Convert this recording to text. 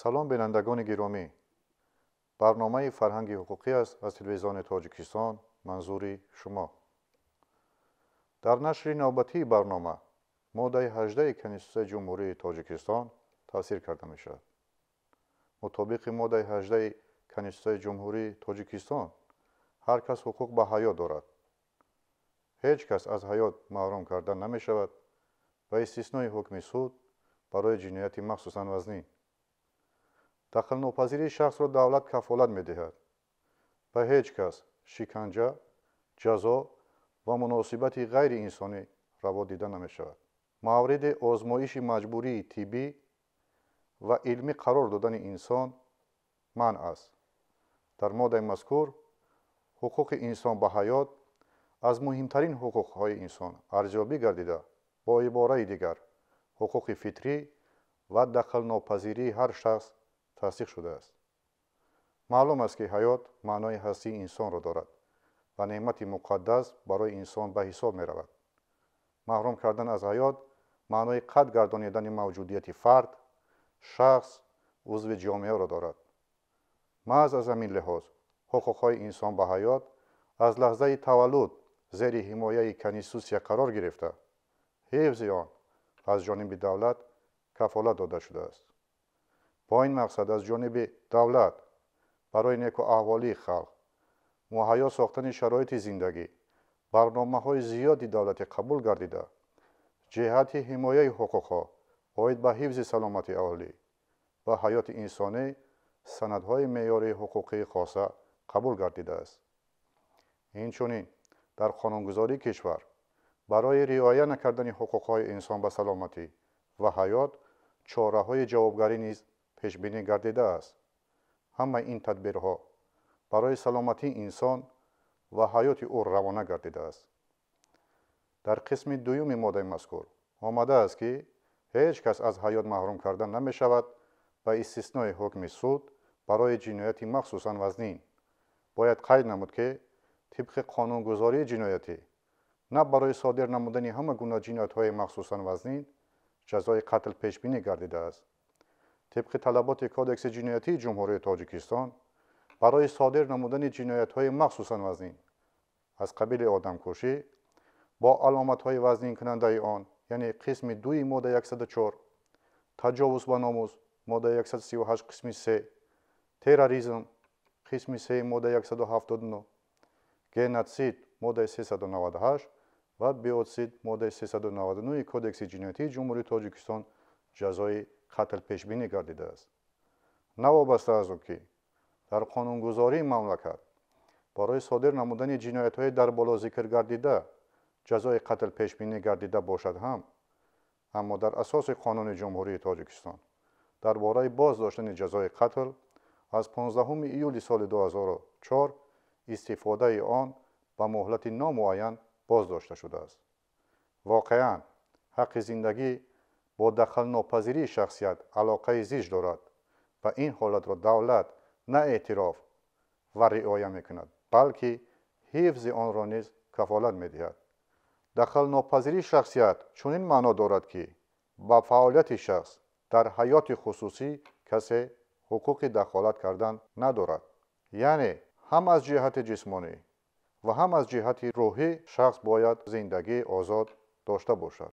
سلام بینندگان گرامی. برنامه فرهنگ حقوقی است از تلویزیون تاجیکستان منظور شما. در نشر نوبتی برنامه ماده 18 کنستیتوسیون جمهوری تاجیکستان تاثیر کرده می شود. مطابق ماده 18 کنستیتوسیون جمهوری تاجیکستان هر کس حقوق به حیات دارد. هیچ کس از حیات محروم کردن نمی شود و استثنای حکم سود برای جنایت مخصوصاً وزنی. دخل ناپذیری شخص را دولت کفالت می دهد. به هیچ کس شکنجه، جزا و مناسبت غیر انسانی روا دیده نمی شود. مورد آزمایش مجبوری طبی و علمی قرار دادن انسان منع است. در ماده مذکور حقوق انسان به حیات از مهمترین حقوق‌های انسان ارزیابی گردیده با عباره دیگر حقوق فطری و دخل ناپذیری هر شخص تصدیق شده است. معلوم است که حیات معنای هستی انسان را دارد و نعمت مقدس برای انسان به حساب می رود. محروم کردن از حیات معنای قطع گردانیدن موجودیت فرد، شخص، عضو جامعه را دارد. محض از همین لحاظ حقوق‌های انسان به حیات از لحظه تولد زیر حمایه کنستیتوسیا قرار گرفته، حفظ آن از جانب دولت کفالت داده شده است. با این مقصد از جانب دولت برای نیکو احوالی خلق مهیا ساختن شرایط زندگی برنامه‌های زیادی دولتی قبول گردیده جهت حمایه حقوق‌ها باید به حفظ سلامت اهالی و حیات انسانی سندهای معیاری حقوقی خاصه قبول گردیده است. اینچنین در قانونگذاری کشور برای رعایت نکردن حقوق‌های انسان به سلامتی و حیات چاره‌های جوابگری نیز پیش بینی گردیده است. همه این تدبیرها برای سلامتی انسان و حیات او روانه گردیده است. در قسم دوم ماده مذکور آمده است که هیچ کس از حیات محروم کردن نمی شود و استثنای حکم سود برای جنایت مخصوصاً وزنی باید قید نمود که طبق قانونگذاری جنایتی نه برای صادر نمودن همه گونه جنایت‌های مخصوصاً وزنی جزای قتل پیش بینی گردیده است. طبق طلبات کودکس جنایتی جمهوری تاجیکستان برای صادر نمودن جنایت‌های مخصوصاً وزنی از قبیل آدمکشی با علامت‌های وزنی کننده آن یعنی قسم 2 ماده 104 تجاوز به ناموس ماده 138 قسم 3 تروریسم قسم 3 ماده 179 گنوسید ماده 398 و بیوتسید ماده 399 کودکس جنایتی جمهوری تاجیکستان جزای قتل پیش بینی گردیده است. نوابسته از آن که در قانونگذاری مملکت برای صادر نمودن جنایت‌های در بالا ذکر گردیده جزای قتل پیش بینی گردیده باشد هم، اما در اساس قانون جمهوری تاجیکستان درباره بازداشتن جزای قتل از 15 ایول سال 2004 استفاده آن به مهلت نامعین بازداشته شده است. واقعاً حق زندگی با دخل ناپذیری شخصیت علاقه زیج دارد و این حالت را دولت نه اعتراف و رعایت میکند بلکه حفظ آن را نیز کفالت میدهد. دخل ناپذیری شخصیت چنین معنا دارد که با فعالیت شخص در حیات خصوصی کسی حقوق دخالت کردن ندارد. یعنی هم از جهت جسمانی و هم از جهت روحی شخص باید زندگی آزاد داشته باشد.